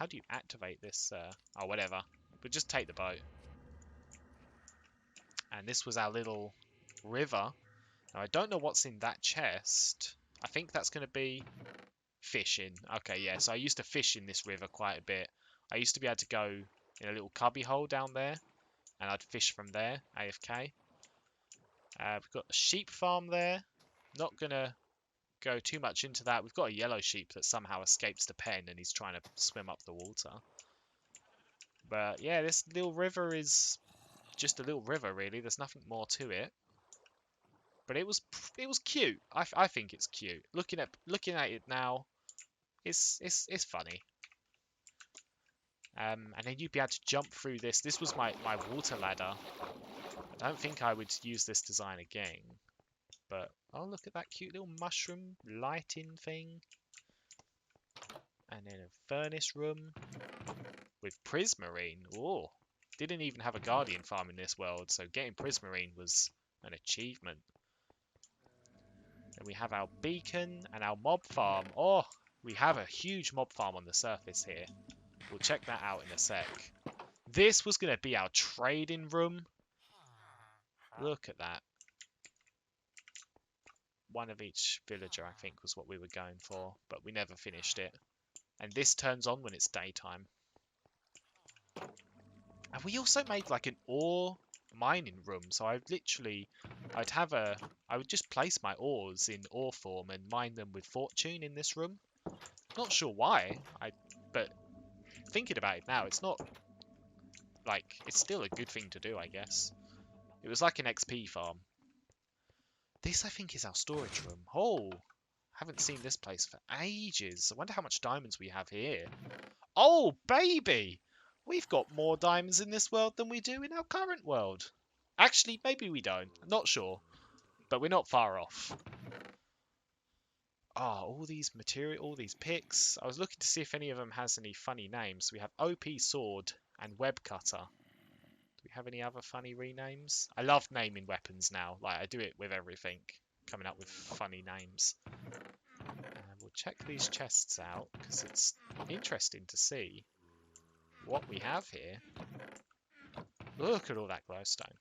do you activate this? Oh, whatever. But just take the boat. And this was our little river. Now, I don't know what's in that chest. I think that's going to be fishing. Okay, yeah, so I used to fish in this river quite a bit. I used to be able to go in a little cubby hole down there, and I'd fish from there, AFK. We've got a sheep farm there. Not going to go too much into that. We've got a yellow sheep that somehow escapes the pen, and he's trying to swim up the water. But yeah, this little river is just a little river, really. There's nothing more to it. But it was cute. I think it's cute. Looking at it now, it's funny. And then you'd be able to jump through this. This was my water ladder. I don't think I would use this design again. But oh, look at that cute little mushroom lighting thing. And then a furnace room with prismarine. Oh, didn't even have a guardian farm in this world, so getting prismarine was an achievement. And we have our beacon and our mob farm. Oh, we have a huge mob farm on the surface here. We'll check that out in a sec. This was going to be our trading room. Look at that. One of each villager, I think, was what we were going for, but we never finished it. And this turns on when it's daytime. And we also made like an ore mining room, so I would just place my ores in ore form and mine them with fortune in this room. Not sure why, but thinking about it now, it's not like, it's still a good thing to do, I guess. It was like an XP farm. This, I think, is our storage room. Oh, haven't seen this place for ages. I wonder how much diamonds we have here. Oh, baby! We've got more diamonds in this world than we do in our current world. Actually, maybe we don't. I'm not sure. But we're not far off. Oh, all these material, all these picks. I was looking to see if any of them has any funny names. We have OP Sword and Web Cutter. Do we have any other funny renames? I love naming weapons now. Like, I do it with everything. Coming up with funny names. And we'll check these chests out, because it's interesting to see what we have here. Look at all that glowstone.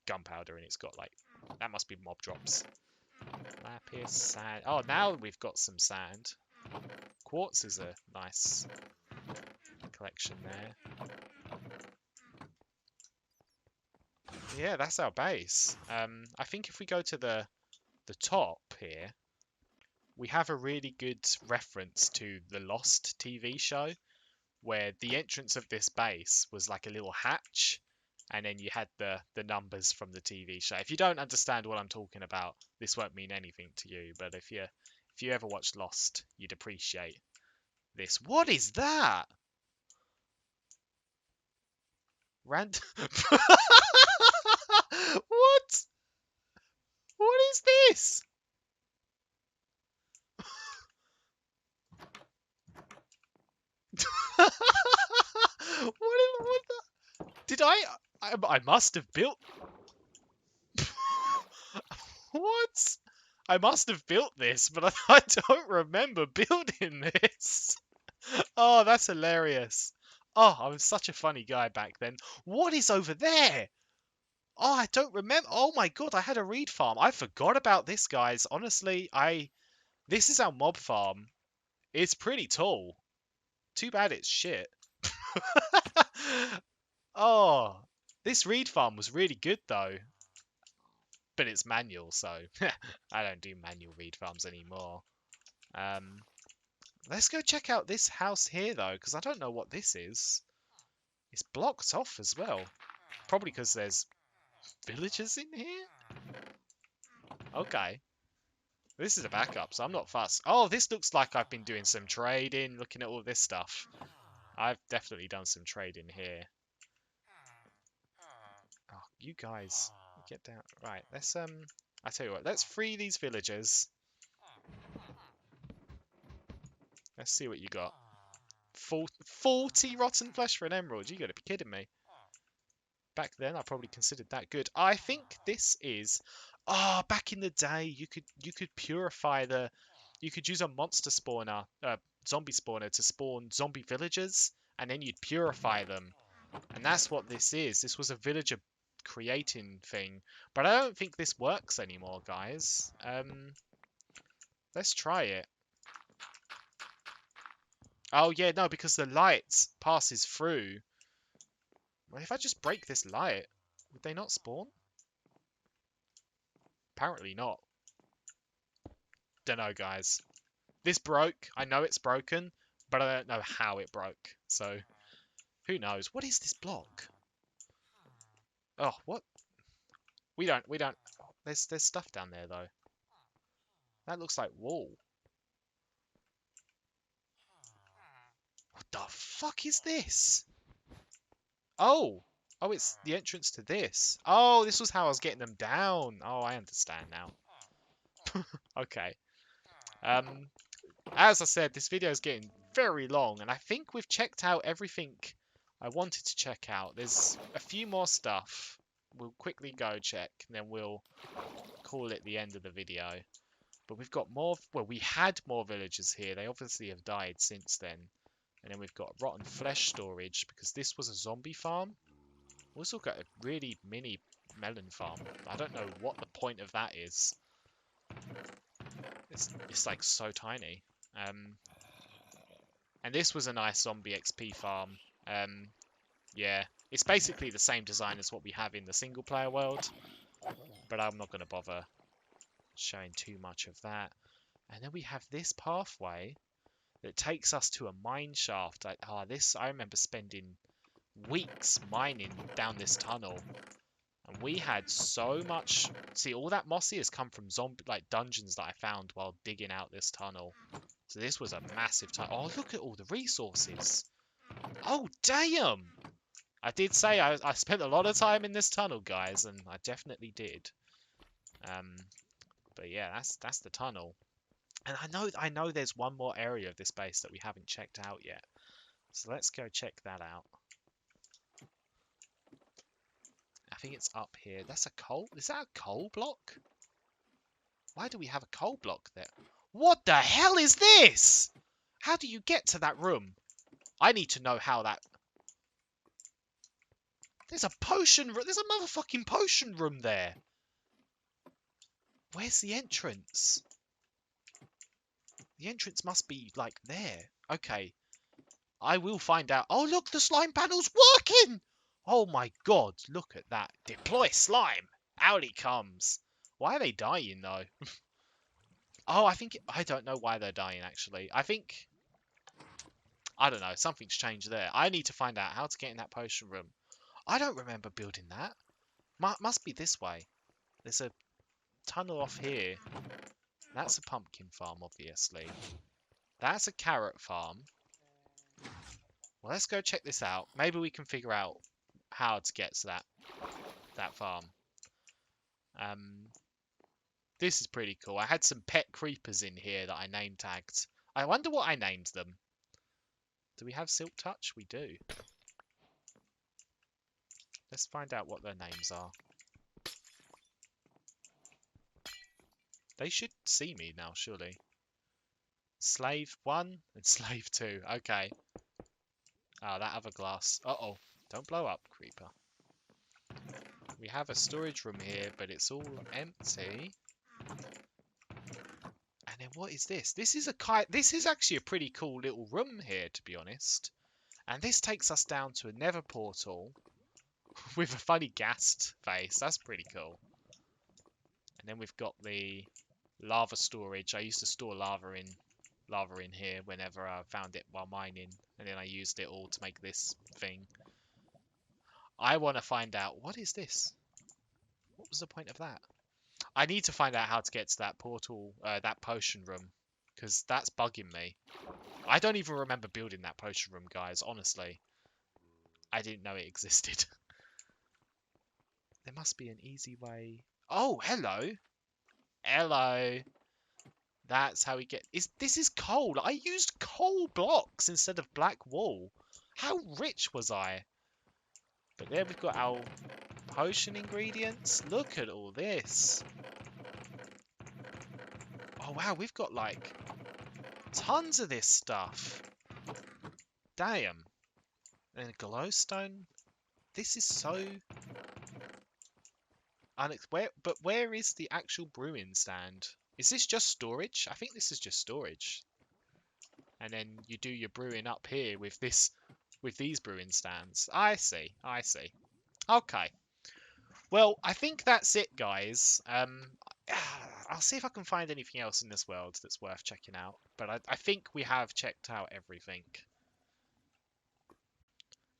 Gunpowder, and it's got, like, that must be mob drops. Lapis, sand. Oh, now we've got some sand. Quartz is a nice collection there. Yeah, that's our base. I think if we go to the top here, we have a really good reference to the Lost TV show, where the entrance of this base was like a little hatch, and then you had the numbers from the TV show. If you don't understand what I'm talking about, this won't mean anything to you, but if you ever watched Lost, you'd appreciate this. What is that? Rand What? What is this? What the? Did I must have built. What? I must have built this, but I don't remember building this. Oh, that's hilarious. Oh, I was such a funny guy back then. What is over there? Oh, I don't remember. Oh my god, I had a reed farm. I forgot about this, guys. Honestly, this is our mob farm. It's pretty tall. Too bad it's shit. Oh, this reed farm was really good though. But it's manual, so I don't do manual reed farms anymore. Let's go check out this house here though, because I don't know what this is. It's blocked off as well. Probably because there's villagers in here? Okay. This is a backup, so I'm not fussed. Oh, this looks like I've been doing some trading, looking at all this stuff. I've definitely done some trading here. Oh, you guys, get down. Right, let's, I tell you what, let's free these villagers. Let's see what you got. 40 rotten flesh for an emerald. You gotta be kidding me. Back then, I probably considered that good. I think this is. Ah, back in the day, you could purify the. You could use a monster spawner, zombie spawner, to spawn zombie villagers, and then you'd purify them. And that's what this is. This was a villager creating thing, but I don't think this works anymore, guys. Let's try it. Oh yeah, no, because the light passes through. Well, if I just break this light, would they not spawn? Apparently not. Dunno, guys. This broke. I know it's broken, but I don't know how it broke. So, who knows? What is this block? Oh, what? We don't. There's stuff down there, though. That looks like wall. What the fuck is this? Oh! Oh, it's the entrance to this. Oh, this was how I was getting them down. Oh, I understand now. Okay. As I said, this video is getting very long, and I think we've checked out everything I wanted to check out. There's a few more stuff. We'll quickly go check, and then we'll call it the end of the video. But we've got more. Well, we had more villagers here. They obviously have died since then. And then we've got rotten flesh storage, because this was a zombie farm. We've also got a really mini melon farm. I don't know what the point of that is. It's like so tiny. And this was a nice zombie XP farm. Yeah, it's basically the same design as what we have in the single player world, but I'm not going to bother showing too much of that. And then we have this pathway that takes us to a mine shaft. I remember spending weeks mining down this tunnel, and we had so much. See, all that mossy has come from zombie dungeons that I found while digging out this tunnel. So this was a massive tunnel. Oh, look at all the resources. Oh, damn! I did say I spent a lot of time in this tunnel, guys, and I definitely did. But yeah, that's the tunnel. And I know there's one more area of this base that we haven't checked out yet. So let's go check that out. I think it's up here. That's a coal. Is that a coal block? Why do we have a coal block there? What the hell is this? How do you get to that room? I need to know how that... There's a potion room. There's a motherfucking potion room there. Where's the entrance? The entrance must be, like, there. Okay. I will find out. Oh, look, the slime panel's working! Oh my god, look at that. Deploy slime! Out he comes. Why are they dying, though? Oh, I don't know why they're dying, actually. I don't know, something's changed there. I need to find out how to get in that potion room. I don't remember building that. Must be this way. There's a tunnel off here. That's a pumpkin farm, obviously. That's a carrot farm. Well, let's go check this out. Maybe we can figure out how to get to that farm. This is pretty cool. I had some pet creepers in here that I name tagged. I wonder what I named them. Do we have Silk Touch? We do. Let's find out what their names are. They should see me now, surely. Slave 1 and Slave 2. Okay. Ah, that other glass. Uh-oh. Don't blow up, creeper. We have a storage room here, but it's all empty. And then what is this? This is actually a pretty cool little room here, to be honest. And this takes us down to a nether portal with a funny ghast face. That's pretty cool. And then we've got the lava storage. I used to store lava in here whenever I found it while mining, and then I used it all to make this thing. I want to find out, what is this? What was the point of that? I need to find out how to get to that portal, that potion room, because that's bugging me. I don't even remember building that potion room, guys, honestly. I didn't know it existed. There must be an easy way. Oh, hello. Hello. That's how we get... This is coal. I used coal blocks instead of black wool. How rich was I? But there we've got our potion ingredients. Look at all this. Oh, wow. We've got, like, tons of this stuff. Damn. And a glowstone. This is so... But where is the actual brewing stand? Is this just storage? I think this is just storage. And then you do your brewing up here with these brewing stands. I see. Okay. Well, I think that's it, guys. I'll see if I can find anything else in this world that's worth checking out. But I think we have checked out everything.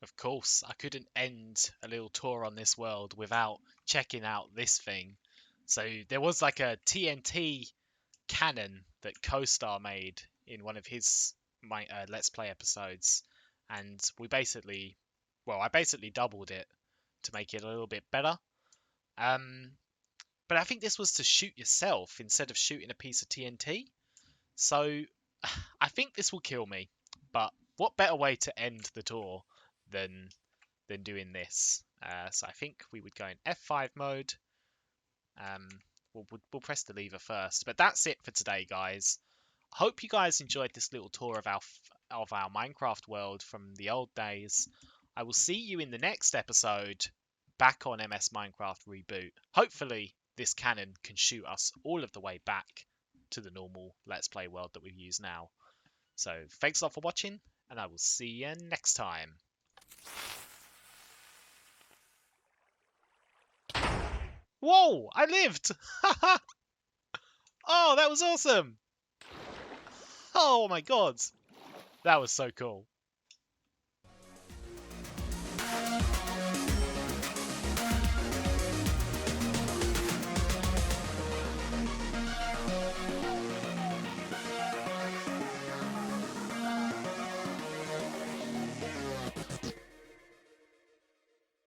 Of course, I couldn't end a little tour on this world without checking out this thing. So there was like a TNT cannon that Co-Star made in one of his Let's Play episodes. And I basically doubled it to make it a little bit better. But I think this was to shoot yourself instead of shooting a piece of TNT. So I think this will kill me. But what better way to end the tour than doing this? So I think we would go in F5 mode. We'll press the lever first. But that's it for today, guys. Hope you guys enjoyed this little tour of our Minecraft world from the old days. I will see you in the next episode back on MS Minecraft Reboot. Hopefully this cannon can shoot us all of the way back to the normal Let's Play world that we use now. So thanks a lot for watching, and I will see you next time. Whoa! I lived! Oh, that was awesome! Oh my god! That was so cool.